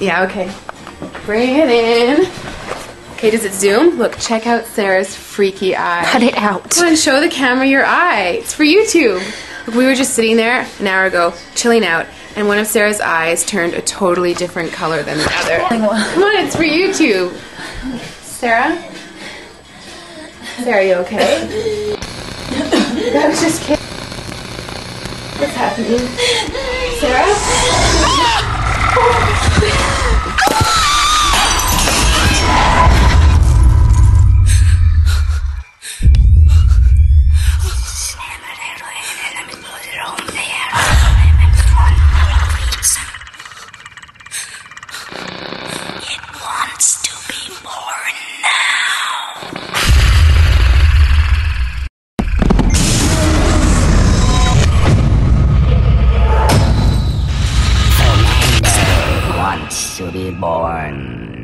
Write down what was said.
Yeah, okay. Bring it in. Okay, does it zoom? Look, check out Sarah's freaky eye. Cut it out. Come on, show the camera your eye. It's for YouTube. Look, we were just sitting there an hour ago, chilling out, and one of Sarah's eyes turned a totally different color than the other. Come on, it's for YouTube. Sarah? Sarah, you okay? I was just kidding. What's happening? Sarah? To be born.